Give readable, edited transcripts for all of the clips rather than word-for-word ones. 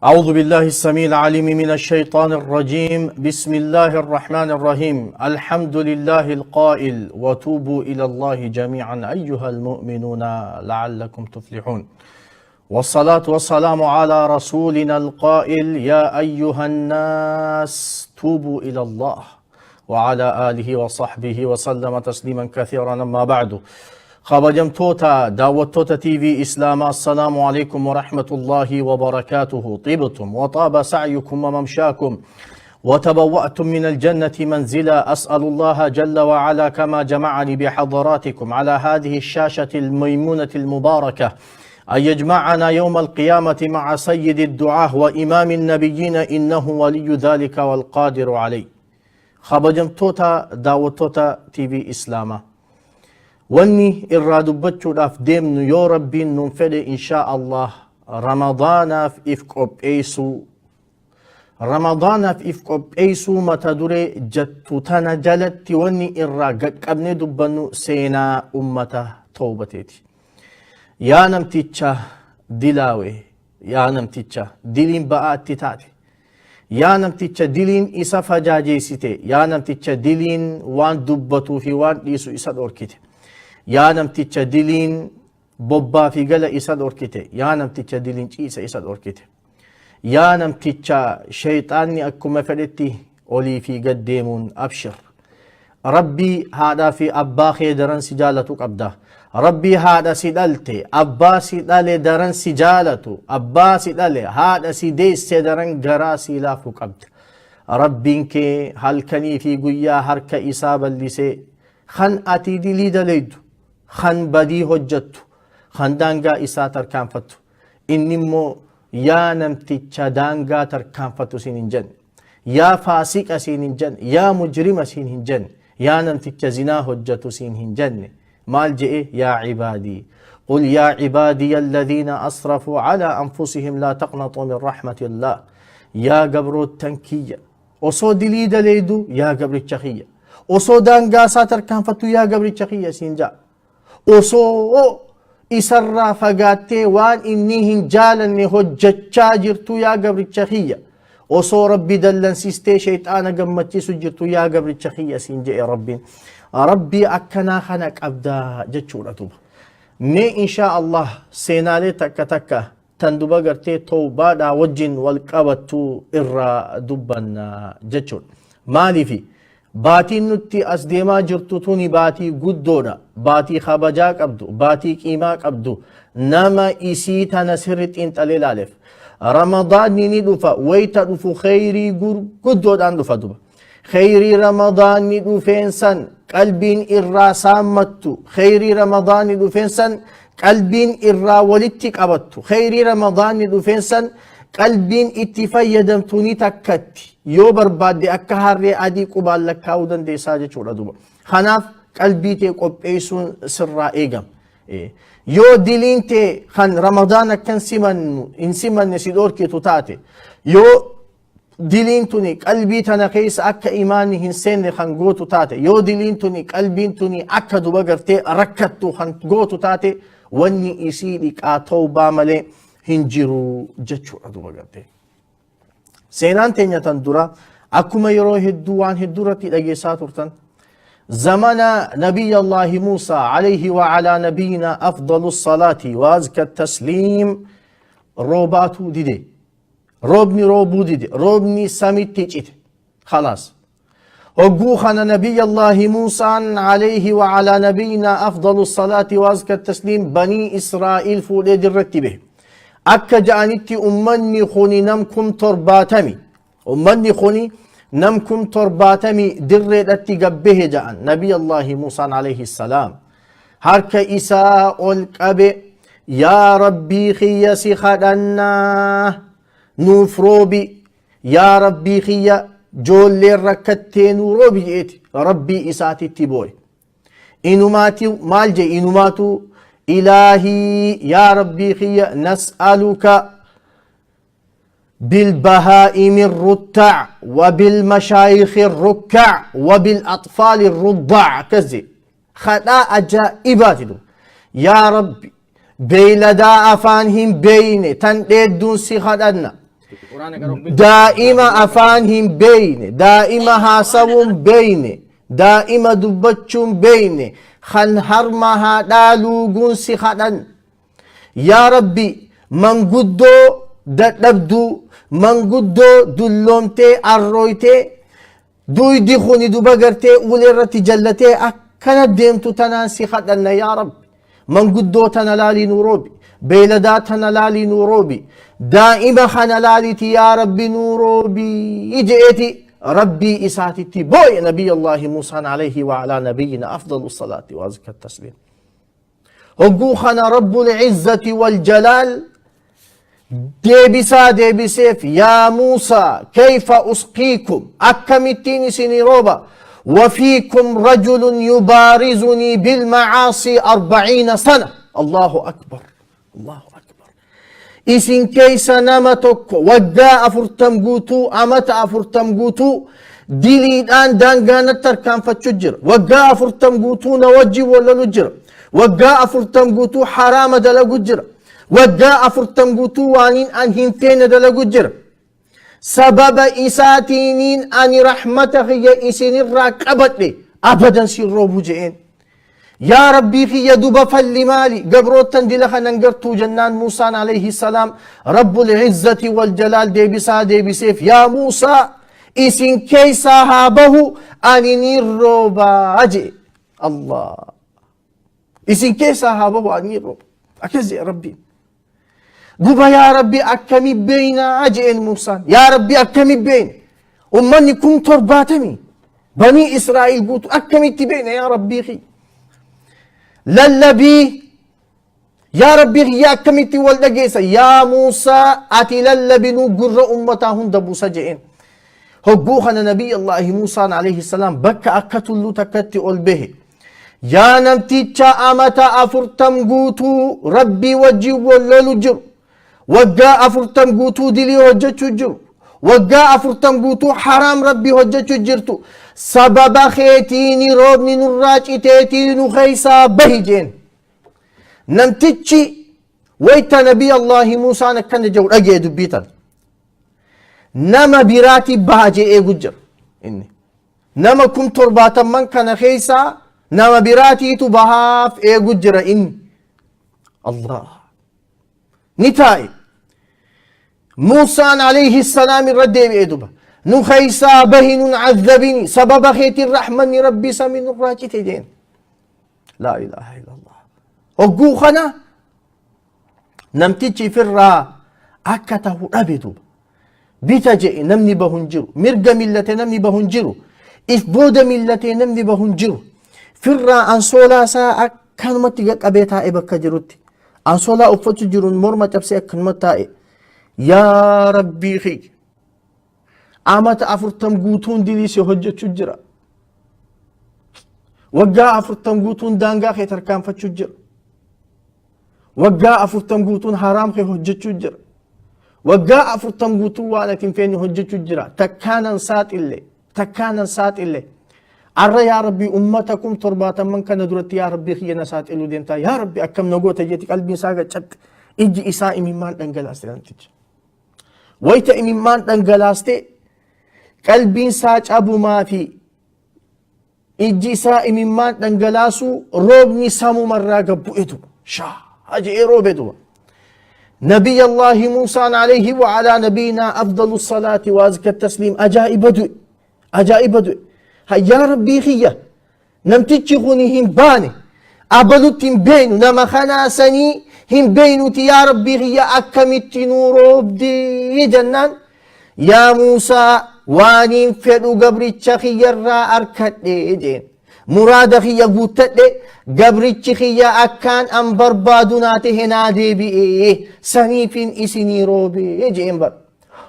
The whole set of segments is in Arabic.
أعوذ بالله السميع العليم من الشيطان الرجيم. بسم الله الرحمن الرحيم. الحمد لله القائل وتوبوا إلى الله جميعا أيها المؤمنون لعلكم تفلحون. والصلاة والسلام على رسولنا القائل يا أيها الناس توبوا إلى الله وعلى آله وصحبه وسلم تسليما كثيرا. أما بعد، خبجمتوتا دعوتوتا تي في إسلام، السلام عليكم ورحمة الله وبركاته. طبتم وطاب سعيكم وممشاكم وتبوأتم من الجنة منزلا. أسأل الله جل وعلا كما جمعني بحضراتكم على هذه الشاشة الميمونة المباركة أن يجمعنا يوم القيامة مع سيد الدعاة وإمام النبيين، إنه ولي ذلك والقادر عليه. خبجمتوتا دعوتوتا تي في إسلام، واني الرادبتشو داف ديمنو يو ربين ننفد إن شاء الله رمضان في إفكوب إيسو. رمضان في إفكوب إيسو متدوري جتو تنجلت واني الراقق أبني دبنو سينا أمته توبتيتي. يا نمتيتشا دلاوي، يا نمتيتشا دلين بقات تتاتي، يا نمتيتشا دلين إسا فجاجيسيتي، يا نمتيتشا دلين وان دبتو في وان إيسو إسا دوركيتي، يا نمتيتشا دلين بوبا في قلا إسا دوركيتي، يا نمتيتشا دلين إيسا إسا دوركيتي، يا نمتيتشا شيطاني أكما فلتي أولي في قديمون. أبشر ربي هذا في أباخي درن سجالتك أبدا، ربي هذا سيدالتي أبا سيدالي درن سجالتو، أبا سيدالي هذا سيديس درن قراسي لافك أبدا. ربينك هل كني في قيا هرك إسابة لسي خن أتي دي دليدو، خن بدي هجتو، خن دانغا إسا تركان فتو. إنمو يا نمتيتشا دانغا تركان فتو سينجن، يا فاسق سينجن، يا مجرم سينجن، يا نمتيتشا زنا هجتو سينجن. مال جئ يا عبادي قل يا عبادي الذين أسرفوا على أنفسهم لا تقنطوا من رحمة الله. يا قبرو التنكية وصو دلي دليدو يا قبر الشخية، وصو دانغا ساتر كان فتو يا قبر الشخية سينجا، وصو إسرى فقاتي وان إنيهن جالني هجتشا جرتو يا قبر الشخية، وصو ربي دلن سيستي شيطانا قمتي سجرتو يا قبر الشخية سينجا. يا ربي ربي أكنا خنق أبدا جتشورة توبة مي إن شاء الله سينالي تكا تكا تندوبا قرتي توبا دا وجن والقبتو إرى دبنا جتشور. مالي في باتي نتي أسديما جرتوتوني باتي قدودا، باتي خبجاك أبدو، باتي كيماك أبدو، نما إسيتا نسرت انت للالف. رمضان نيني دوفا ويتا دوفو خيري قدودا دوفا دوبا خيري رمضان ندو فينسن قلبين إرا سامتو، خيري رمضان ندو فينسن قلبين إرا ولتك أبتو، خيري رمضان ندو فينسن قلبين اتفايدمتوني تكتي يو بربادي أكهاري أدي قبال لكاودن دي ساجة چولا دوبا. خناف قلبي تي قب ايسون سرا ايغم يو دلين تي خن رمضان كان سيمن إن سيمن نسيدور كي تتاتي يو دلين توني قلبي تنا كيس أكا إيماني هنسين خنقوتو تاتي، يو دلين توني قلبي توني أكا دوبغرتي ركتو خنقوتو تاتي واني إسيدك آتو بامالي هنجرو جتشو دوبغرتي. سينان تينيا تندورا أكما يرو هدوان هدورتي لجيسات ورتن زمن نبي الله موسى عليه وعلى نبينا أفضل الصلاة وأزكى التسليم روباتو ديدي، روبني روبو ديدي، روبني سميت تيجيت خلاص. وقوخنا نبي الله موسى عليه وعلى نبينا أفضل الصلاة وأزكى التسليم بني إسرائيل فولي درتي به أكا جانتي أمني خوني نمكم ترباتمي، أمني خوني نمكم ترباتمي درتي قبه جان نبي الله موسى عليه السلام. هرك إساء القبي يا ربي خيسي خدنا نوفروبي يا ربي خيا جول ركتين روبي إيتي ربي إساتي تبوي إنماتي مالجي إنماتو إلهي يا ربي خيا نسألك بالبهائم الرتع وبالمشايخ الركع وبالأطفال الرضع كزي خدا أجائبات يا ربي بيلدا أفانهم بين تندون سي خدنا دائما أفانهم بين دائما هاسوم بين دائما دبتشم بين خن هرمها دالوغون سخدن يا ربي من قدو دبدو من قدو دلومتي أرويتي دوي دخوني دبقرتي ولرتي جلتي أكنا ديمتو تناسي خدن يا رب من قدو تنلالي نوروبي بيلدات تنلالي نوروبي دائما خنلالي يا ربي نوروبي إجئتي ربي إساتي بوي نبي الله موسى عليه وعلى نبينا أفضل الصلاة وأزكى التسليم هقوخنا رب العزة والجلال ديبسيف يا موسى كيف أسقيكم أكمتيني سنيروبا وفيكم رجل يبارزني بالمعاصي 40 سنة الله أكبر الله أكبر إسن كيس نمتك وقا أفرتم قوتو أمت أفرتم قوتو ديلي الآن دانقانا تركان فتشجر وقا أفرتم قوتو نوجي ولا نجر وقا أفرتم قوتو حرام دلا قجر وقا أفرتم قوتو وانين أن هنتين دلا قجر سبب إساتينين أن رحمتك يا إسن الراقبت لي أبدا سيروبو جئين يا ربي في يدوب فالمالي قبروت تندلخ ننقرتو جنان موسى عليه السلام رب العزة والجلال دي بسيف يا موسى إسن كيسا هابه أنيني الروبا أجي الله إسن كيسا هابه أنيني الروبا أكزي ربي قبا يا ربي أكمي بين أجئن موسى يا ربي أكمي بين أمني كم ترباتمي بني إسرائيل قوتوا أكمي تبين يا ربي خي للبي يا ربي خي يا أكمي تولد يا موسى أتي للبي نقر أمتاهم دبو سجئين هقوخنا نبي الله موسى عليه السلام بك أكتلو تكتي به يا نمتيتشا أمتا أفرتم قوتو ربي وجي ولولو جر وقا أفرتم قوتو دلي هجتشو جر وقا أفرتم قوتو حرام ربي هجتشو جرتو سبب خيتيني روبني نراج تيتينو خيسا بهجين نمتتشي ويتا نبي الله موسى نكن جو أجي دبيتا نما براتي بهاجي ايقو جر إني نما كم ترباتا من كان خيسا نما براتي تبهاف ايقو جر إني الله نتاي موسى عليه السلام الرد بيدوبا نخيسا بهن عذبني سبب خيت الرحمن ربي سمين الراجت جين لا إله إلا الله وقوخنا نمتجي في الرا أكته أبدوبا بيتجي نمني بهنجرو مرق ملة نمني بهنجرو إف بود ملة نمني بهنجرو في الرا أنصولا سا أكنمت أبيتها إبكا جروتي أنصولا أفتو جرون مرمى تبسي أكنمتها يا ربي خي أمت أفرتم قوتون دليسي هجة شجرة وقا أفرتم قوتون دانقا خي تركان فتشجرة وقا أفرتم قوتون حرام خي هجة شجرة وقا أفرتم قوتون وانا تنفين هجة شجرة تكانا سات إلي أرى يا ربي أمتكم ترباتا من كان درت يا ربي خي نسات إلو دينتا يا ربي أكم نقوة جيتي قلبي ساقا شك إجي إساء ممان دنقلاستي لانتج ويتا ممان دنقلاستي قلبي ساج أبو ما في إجي إساء ممان دنقلاسو روبني سامو مرة قبو إدو شا أجي روبدو نبي الله موسى عليه وعلى نبينا أفضل الصلاة وأزكى التسليم أجائب دو يا ربي خيه نمتجي خوني باني أبلوت بينو نما خناسني هم بينو يا ربي خيه أكمت نورو بدي جنان يا موسى وانين فدو قبرتش خيه الرا أركت جين مراد خيه قوتت قبرتش خيه أكان أم بربادونات هنا دي بي سنيفين إسني روبي جين بر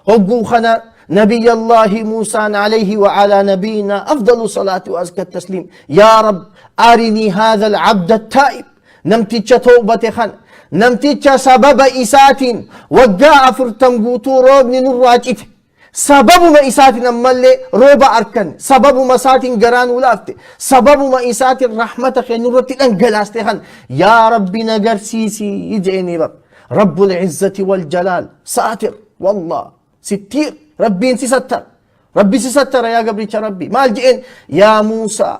هقو خنا نبي الله موسى عليه وعلى نبينا أفضل صلاة وأزكى التسليم يا رب أرني هذا العبد التائب نمتج توبة خن نمتج سبب إسات وقاء فرتم قوتو روبني نراجئت سبب ما إسات نمالي روبا أركن سبب ما إسات قران ولافت سبب ما إسات الرحمة خين نرتي أنقلاست خن يا ربي نقر سيسي يجيني رب العزة والجلال ساتر والله ستير ربي انسي ستر ربي ستر يا قبريتش ربي مال جئن يا موسى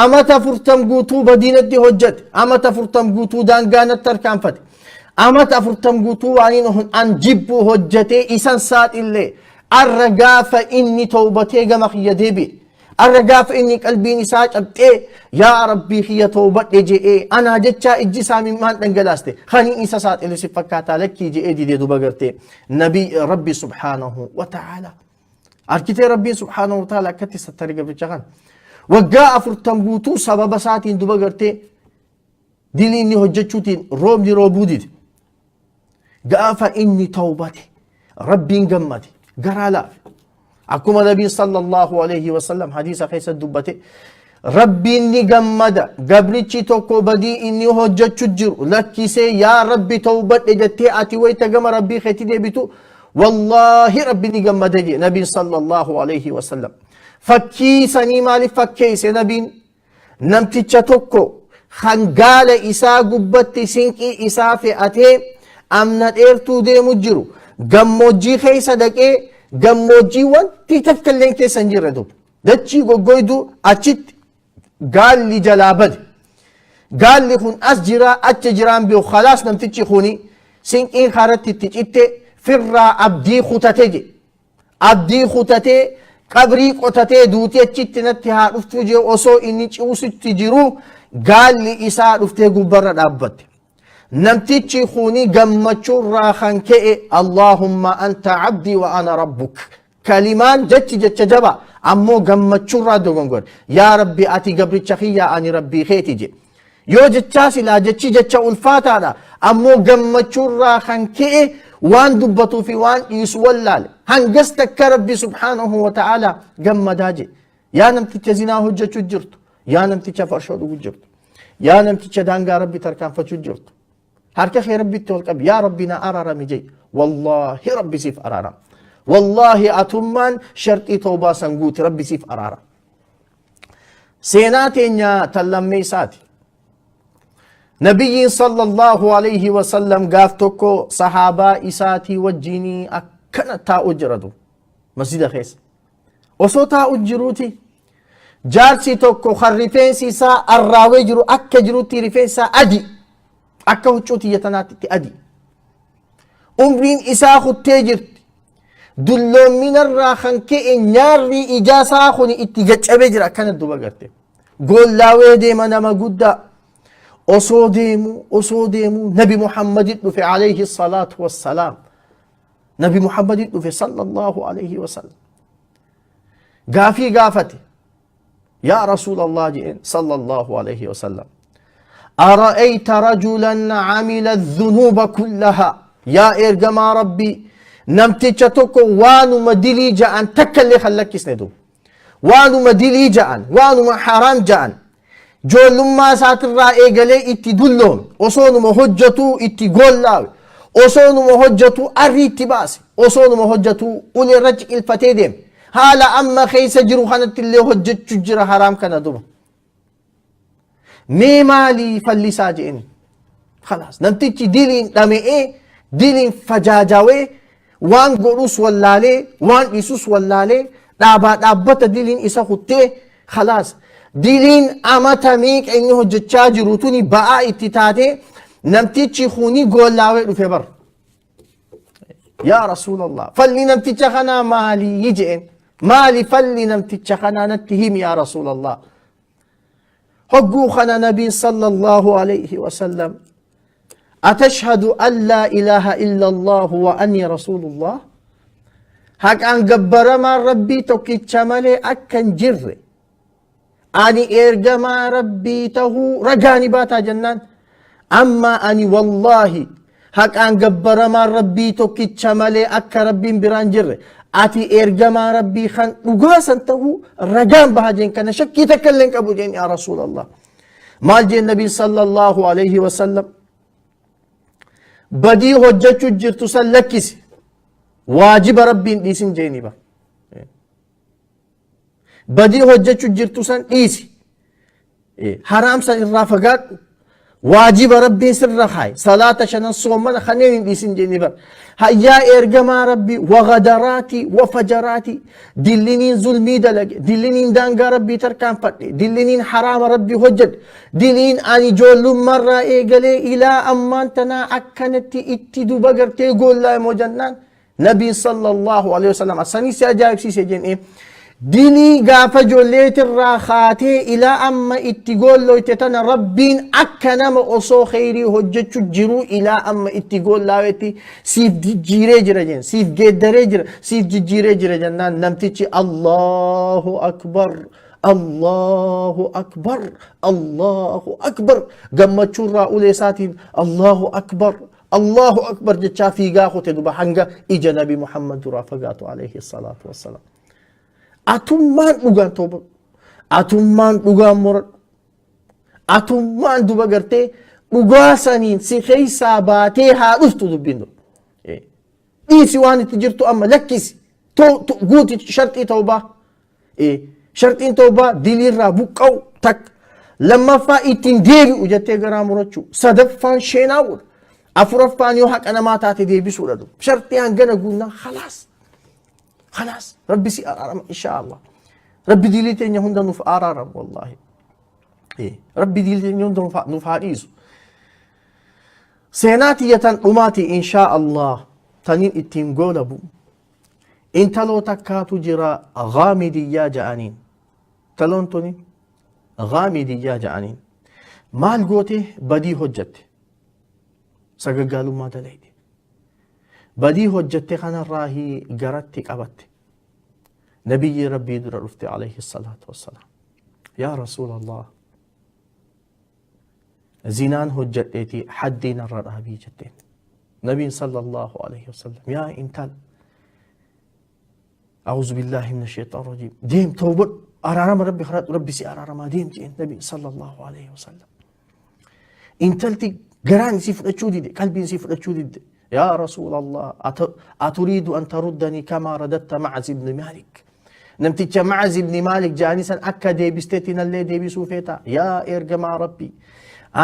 أما تفرتم قوتو بدينة دي هجت أما تفرتم قوتو دانقانت تركان فت أما تفرتم قوتو وانين أنجبو هجتي إسان سات اللي الرقاف إني توبتي قمخ يديبي الرقاف إني قلبي نساج أبتي يا ربي خي توبت جي أنا جتشا إجي سامي مان تنقلاستي خاني إسا سات اللي سفكاتا لك جي دي دو بغرتي نبي ربي سبحانه وتعالى أركتي ربي سبحانه وتعالى كتي سترق بجغان وقا أفرتم قوتو سبب ساتين دو بغرتي ديلي إني هجتشوتين روب دي روبودي قافا إني توبتي ربي انقمتي قرالا أكما نبي صلى الله عليه وسلم حديث خيس الدبتي ربي إني قمدا قبلتي توكو بدي إني هجتشو جرو لكي سي يا ربي توبت لجتي آتي ويتقم ربي خيتي ديبتو والله ربي إني قمدا جي نبي صلى الله عليه وسلم فكي سني مالي فكي سي نبي نمتي توكو خنقال إسا قبتي سنكي إسا في أتي أمنت إرتو دي مجرو قموجي خيس دكي قموجي وانتي تفكلين كيسان جردو دتشي قويدو أچت قال لي جلابد قال لي خون أسجرا أتجران بيو خلاص نمتشي خوني سنكين خارت تتجئت فرا أبدي خطتي أبدي خطتي قبري قطتي دوتي أچت نتها رفتو جي وصو إني چوسو تجرو قال لي إسا رفتي قبرد أبد نمتيجي خوني قمتشو راخان كئ اللهم أنت عبدي وأنا ربك كلمان جتش جبا أمو قمتشو رادو قنقر يا ربي أتي قبري تشخيا أني ربي خيتي جي يو جتشاسي لا جتش ألفاتا دا أمو قمتشو راخان كئ وان دبتو في وان يسولال هنقستك ربي سبحانه وتعالى قم داجي يا نمتيجي زناه جتشو جرتو يا نمتيجي فرشو دو جرتو يا نمتيجي دانقا ربي تركان فتشو جرتو هركخ يا ربي تولقب يا ربنا أرارا مجي والله ربي سيف أرارا والله أتمان شرطي توبا سنقوت ربي سيف أرارا سيناتين يا تلمي ساتي نبي صلى الله عليه وسلم قافتوكو صحابة إساتي وجيني أكنا تا أجردو مسجد خيس وصو تا أجروتي جارسي توكو خرفين سيسا الراوي جرو أكا جروتي رفين سا أدي akka huccuuti yatanaatti adi umriin isaa kuttee jirti dulloominarraa kan ka'e nyaarri ijaasaa kun itti gaccabee jira akkana duba garte goollaawee deema nama guddaa osoo deemu nabi muhammadin dhufe alayhi salaatu wassalaam nabi muhammadin dhufe sallallahu alayhi wasallam gaafii gaafate yaa rasuulallah jeen sallallahu alayhi wasallam أرأيت رجلا عمل الذنوب كلها يا إرجما ربي نمتجتك وانو مدلي جان تكلي خلك يسندو وانو مدلي جان وانو حرام جان جو لما ساتر رأي قلي اتي دلون وصونو مهجتو اتي قولاوي وصونو مهجتو أري اتباسي وصونو مهجتو أولي رجع الفتيدين هالا أما خيس جرو خانت اللي هجت جرى حرام كان دوبا مي مالي فلسا جئن خلاص نمتيجي ديلين دمئي ديلين فجاجاوي وان قروس واللالي وان إسوس واللالي دابت ديلين إسا خطي خلاص ديلين أمتا ميك إنه جتشاجي روتوني بقى اتتاتي نمتيجي خوني قول لاوي رفبر يا رسول الله فلي نمتيجي خنا مالي يجئن مالي فلي نمتيجي خنا نتهم يا رسول الله حقوقنا نبي صلى الله عليه وسلم أتشهد أن لا إله إلا الله وأني رسول الله هك أن قبر ما ربي توكي تشمالي أكن جر أني إرجما ربي تهو رجاني باتا جنان أما أني والله هك أن قبر ما ربي توكي تشمالي أك ربي بران جر أتي إرجما ربي خان وقاسا تهو رجان بهاجين كان شكي تكلم أبو جين يا رسول الله مال جين النبي صلى الله عليه وسلم بدي هجتشو جرتو سلكيس واجب ربي ديسين جيني با بدي هجتشو جرتو سن ديسي حرام سن الرافقات واجب ربي سر خاي صلاة شنا صومنا خنين ديسن جنبر هيا إرجما ربي وغدراتي وفجراتي دلنين ظلمي دلق دلنين دانغا ربي تركان فتي دلنين حرام ربي هجد دلين أني جول مرة إيجالي إلى أمانتنا أكنتي اتدو بغرتي قول لا مجنان نبي صلى الله عليه وسلم أساني سيجايب سيجين إيه ديني غافا جوليت الراخاتي الى اما اتقول لو تتنا ربين اكنم اصو خيري هجتشو جرو الى اما اتقول لاوتي سيف دي جيري جرجن سيف جدري جر سيف جيري جرجن نمتيشي الله اكبر الله اكبر الله اكبر قمتشو راولي ساتين الله اكبر الله اكبر جتشا في غاخو تدوبا حنقا اجا نبي محمد رافقاته عليه الصلاة والسلام atummaan dhugaan tooba atummaan dhugaan mura atummaan duba gartee dhugaa saniin si keeysaa baatee haa dhuftu dubbiin dhiisi waan itti jirtu amma lakkisi guuti sharxii tawbaa sharxiin tawbaa diliirraa buqqa'u takka lammaffaa ittiin deebi'u jettee garaa murachuu sadaffaan sheenaa godha afuraffaan yoo haqa namaa taate deebisuudha sharxii hangana guunnaa khalaas خلاص ربي سي أرارم إن شاء الله ربي ديليتين يهون نف أرارم والله إيه ربي ديليتين يهون نف هاريزو سيناتي يتن أماتي إن شاء الله تنين اتيم قولبو إن تلو تكاتو جرا غامدي يا جانين تلون توني غامدي يا جانين مال قوتي بدي هجت سققالو ما دليدي بدي هجت خنا راهي قرتك أبت نبي ربي در رفتي عليه الصلاة والسلام يا رسول الله زنان هجتيتي حدين الرهبي جتين نبي صلى الله عليه وسلم يا انتل أعوذ بالله من الشيطان الرجيم ديم توبة أرارم ربي خرات ربي سي أرارم ديم جين نبي صلى الله عليه وسلم انتلتي قران سيفر أتشودي قلبي سيفر أتشودي يا رسول الله أتريد أن تردني كما رددت معز بن مالك نمتج معز بن مالك جانسا أكا ديبستيتنا اللي ديبسو فيتا يا إرقما ربي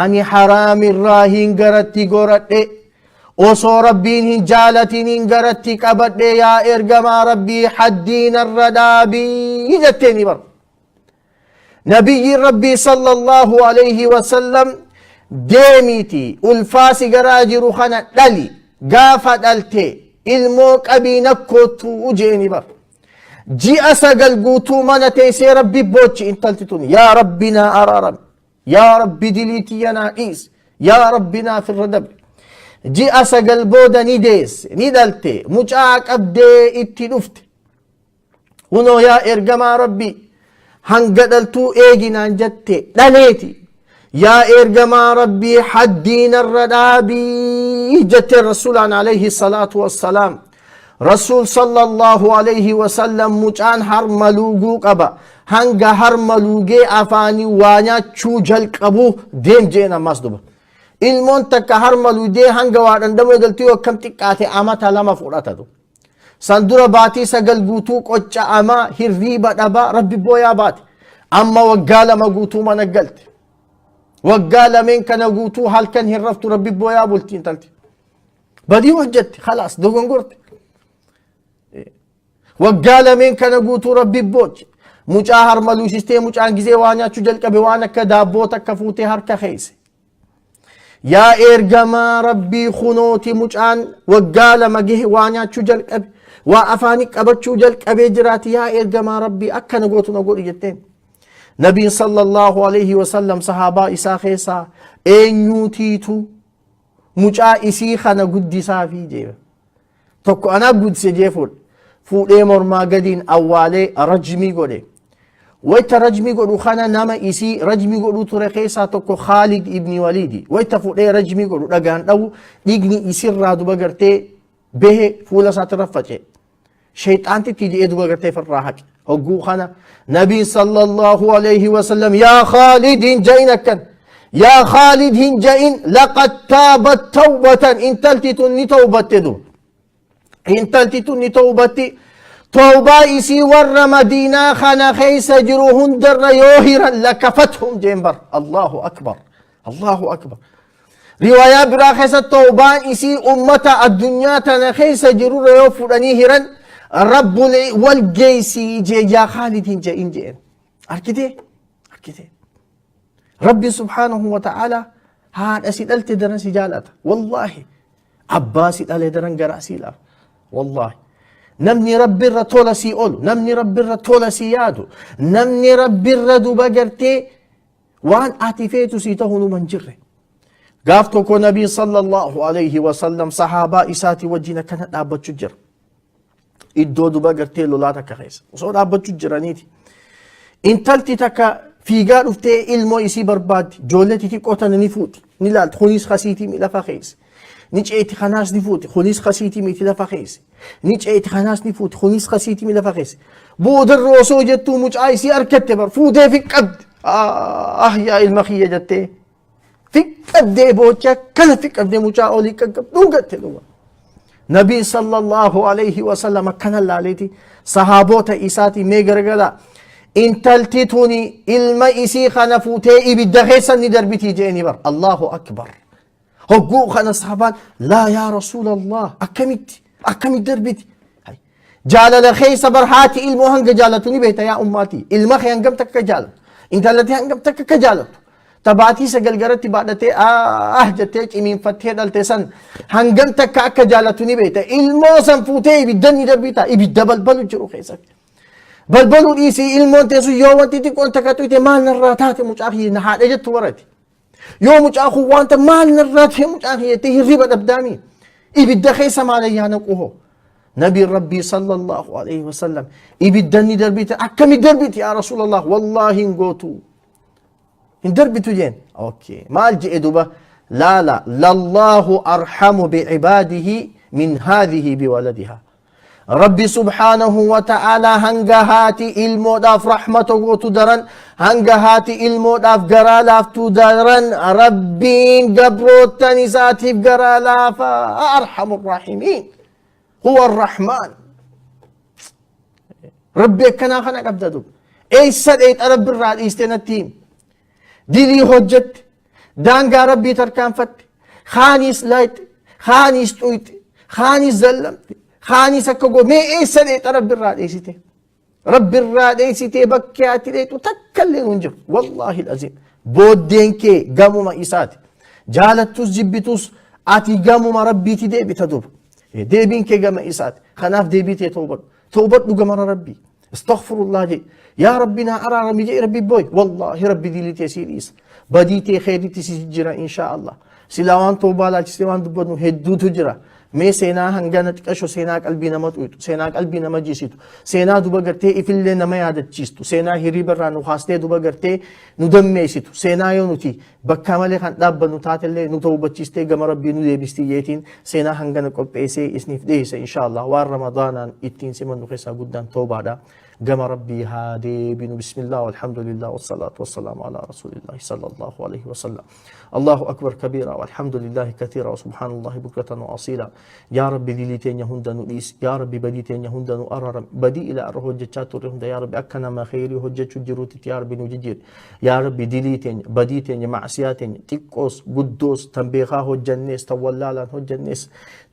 أني حرام الراهين قرتي قرت وصو ربين جالتين قرتي قبت يا إرقما ربي حدين الردابي جتني بر نبي ربي صلى الله عليه وسلم ديميتي الفاسي قراجر خنا دلي قافت التي الموك أبي نكوتو جيني بر جي أسقل قوتو مانا تيسي ربي بوتش انتلتتوني يا ربنا أرارم يا ربي دليتي ينا إيس يا ربنا في الردب جي أسقل بودا نديس ندلتي مجاك أبدي اتي نفت هنو يا إرقما ربي هنقدلتو إيجنا جتي لنيتي يا إرقما ربي حدين الردابي جت الرسول عليه الصلاة والسلام رسول صلى الله عليه وسلم مجان هرملوغو قبا هنگا هرملوغي أفاني وانيا چو جل قبو ديم جينا مصدوبا ilmoon takka harmaludee hanga waadhan damo eegaltii akkam xiqqaate amata lama fudhata san dura baatii sagal guutuu qocca'amaa hirriiba dhabaa rabbi booyaa baate amma waggaa lama guutuu mana galte waggaa lameen kana guutuu halkan hin raftu rabbi booyaa bultiin talti badii hojjette khalaas dogongorte waggaa lameen kana guutuu rabbi booche mucaa harmaluu sistee mucaan gizee waa nyaachuu jalqabe waan akka daabboo takka fuutee harka keeyse yaa ergamaa rabbii kunooti mucaan waggaa lama gahe waa nyaachuu jalqabe waa afaanii qabachuu jalqabee jiraati yaa ergamaa rabbii akkana gootu na godhi jetteen nabiin sallallahu alayhi wasallam sahaabaa isaa keessaa eenyuutiitu mucaa isii kana guddisaa fi jeeba tokko anaa guddise jee fuudhee mormaa gadiin awwaalee rajmii godhe wayta rajmii godhu kana nama isii rajmii godhu ture keessaa tokko Khaalid ibn Waliidi wayta fuudhee rajmii godhu dhagaan dhawu dhiigni isirraa duba gartee behe fuula isaatti rafface shayxaanti jedhee duba gartee firraa haqe hogguu kana nabiin sallallahu alayhi wasallam yaa Khaalid hin ja'in akkan yaa Khaalid hin ja'in laqad taabat tawbatan intaltitun ni tawbatte du intaltitun ni tawbatti توبا إسي ور مدينة خانا خيس جروهن در يوهرا لكفتهم جنبر الله أكبر Allahu akbar. Riwaayaa biraa keessatti toobaan isii ummata addunyaa tana keessa jirurra yoo fudhanii hiran rabbul wal geessii jee yaa Khaalidiin je'in jeen. Arkite. Rabbi subhaanahu wa ta'ala haadha si dhalte daran si jaalata. Wallaahi. Abbaa si dhale daran garaa si laafa. Wallaahi. Namni rabbirra tola si oolu. Namni rabbirra tola si yaadu. Namni rabbirra duba gartee waan ati feetu si ta'uu numan jirre. Gaaf tokko nabii sallallahu alayhi wa sallam sahaabaa isaatii wajjin akkana dhaabbachuu jira. Iddoo duba gartee lolaa takka keessa. Osoo dhaabbachuu jiraniiti. Intalti takka fiigaa dhuftee ilmoo isii barbaaddi. Ijoollee xixiqqoo tana ni fuuti. Ni laalti. Kunis kasiitii mi lafa keessa. Ni ceeti kanaas ni fuuti. Kunis kasiitii miti lafa keessa. Ni ceeti kanaas ni fuuti. Kunis kasiitii mi lafa keessa. Boodarra osoo jettuu mucaa isii harkatte bar fuutee fiqqabdi. Yaa ilma kiyya jettee. Fiqqabdee boocha kana fiqqabdee mucaa olii qaqqabdu dhungatte dhuga. Nabiin sallallahu alayhi wa sallam akkana laaleeti sahaabota isaatii mee gargara intalti tuni ilma isii kana fuutee ibidda keessa ni darbitii jeeni bar. Allahu akbar. Hogguu kana sahabaan laa yaa rasuulallah akkamitti darbiti. Jaalala keessa bar haati ilmoo hanga jaalatu ni beekta yaa ummaatii. Ilma kee hangam takka jaalatu. Intalati hangam takka jaalatu. Tabaatii sagalgaratti baadhatee jettee cimiinfattee dhalte san hangam takka akka jaalatu ni beekta. Ilmoo san fuutee ibidda ni darbita. Ibidda balbalu jiru keessatti. Balbaluu dhiisii ilmoon teessu yoo wanti xiqqoon takka tuyte maal narraa taate mucaa kiyya na haadha jettu barati. Yoo mucaa kun wanta maal narraa ta'e mucaa kiyya jettee hirriba dhabdaami. Ibidda keessa maal ayyaana quhoo. Nabiin Rabbii sallallahu alayhi wa sallam ibidda ni darbita. Akkami darbiti yaa Rasuulallah wallaahi hin gootu. Hin darbitu jeen. Okay. Maal je'e duba lallahu arhamu bi'ibaadihi min haadhihi biwaladiha. Rabbi subhaanahu wa ta'ala hanga haati ilmoodhaaf rahmata gootu daran hanga haati ilmoodhaaf garaa laaftu daran Rabbiin gabroottan isaatiif garaa laafa arhamu rahimiin huwa arrahmaan. Rabbi akkanaa kana qabda duba. Eessa dheexa rabbirraa dhiistee natti himi. Dilii hojjette daangaa rabbii tarkaanfatte khaanis laayte khaanis xuyte khaanis zallamte khaanis akka mee eessa dheexa rabbirraa dheessite. Rabbirraa dheessitee bakkee ati dheetu takkallee hin jiru. Wallaahi alazim. Booddeen kee gamuma isaati. Jaalattus jibbitus ati gamuma rabbiiti deebita duba. Deebiin kee gama isaati. Kanaaf deebitee toobadhu gamara rabbii. Astaghfirullah jee. Yaa Rabbi naa araarami jee Rabbi booy. Wallaahi Rabbi dilitee sii dhiisa. Badiitee kheyritti si jira inshaallah. Silaa waan toobaa laalchisee waan dubbannu hedduutu jira. Mee seenaa hangana xiqqasho seenaa qalbii nama xuuxu, seenaa qalbii nama jiisitu, seenaa duba gartee ifillee nama yaadachiistu, seenaa hiriibarraa nu haastee duba gartee nu dammeessitu, seenaa yoo nuti bakka malee kan dhaabbannu taatellee nu tawbachiistee gama Rabbii nu deebistii jeetiin seenaa hangana qopheessee isiniif dhiyeessa inshaallah waan Ramadaanaan ittiin simannu keessaa guddaan toobaadha. قام ربي هادي بن بسم الله والحمد لله والصلاة والسلام على رسول الله صلى الله عليه وسلم. الله أكبر كبيرا والحمد لله كثيرا وسبحان الله بكرة وأصيلا. يا ربي دليتين يهوندا نؤيس يا ربي بديتين يهوندا نؤرر بدي إلى أره هجتشات رهوندا يا ربي أكنا ما خيري هجتش جروت يا ربي نجير يا ربي دليتين بديتين معصياتين تكوس قدوس تنبيخا هجنيس تولالا هجنيس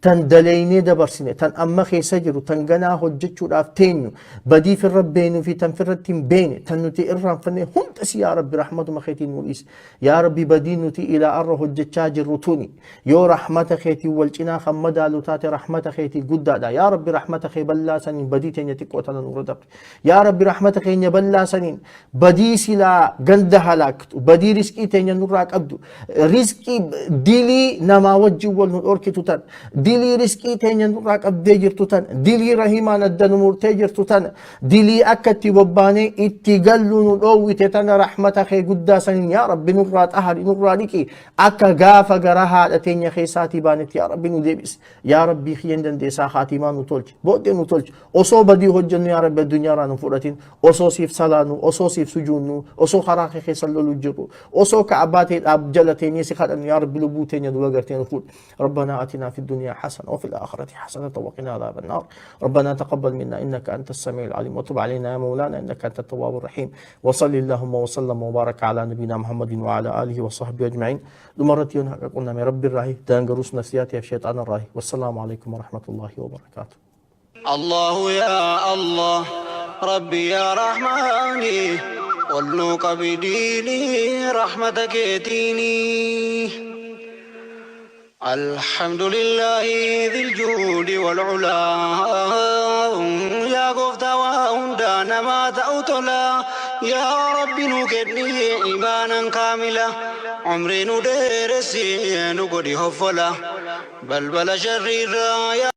تندليني دبرسني تن أما خي سجر تنجنا هجتش رافتين بدي في الربين في تنفرتين بين تنتي إرام فني هم تس يا ربي رحمة ما خيتين نؤيس يا ربي بدينتي إلى أره هجتشاج الرتوني يو رحمة خيتي والجنا خمدا لوتات رحمة خيتي قدادا يا ربي رحمة خي بلا سنين بديتين يتقوتنا نوردك يا ربي رحمة خي بلا سنين بدي سلا جند هلاك بدي رزقي تين نوراك أبدو رزقي ديلي نما وجه والنورك تتن ديلي رزقي تين نوراك أبدي تتن ديلي رحيمان الدنمور تجر تتن ديلي أكتي وباني اتقلوا نووي تتن رحمة خي قدا سنين يا ربي نورات أهل نورانيكي أكا غافا غراها لتين خيساتي بانت يا ربي ندبس يا ربي خيندن دي ساخاتي ما نطولج بود نطولج أصو بدي هجن يا رب الدنيا رانو فراتين أصو سيف سلانو أصو سيف سجونو أصو خراخي خيسللو الجرو أصو كعباتي الأب جلتين يسخدن يا رب لبوتين يدوغرتين فول ربنا آتنا في الدنيا حسنة وفي الآخرة حسنة وقنا عذاب النار. ربنا تقبل منا إنك أنت السميع العليم وتب علينا يا مولانا إنك أنت التواب الرحيم. وصل اللهم وسلم وبارك على نبينا محمد وعلى آله وصحبه أجمعين. دمرتيون قلنا من رب الراهي تنقروس نسياتي الشيطان الراهي. والسلام عليكم ورحمة الله وبركاته. الله يا الله ربي يا رحماني ولنوك بديني رحمتك يتيني. الحمد لله ذي الجود والعلا يا قفتا وهندانا ما تأوتلا يا ربي نكدني إيمانا كاملا عمري ندرسي نقدي هفلا بل شريرا.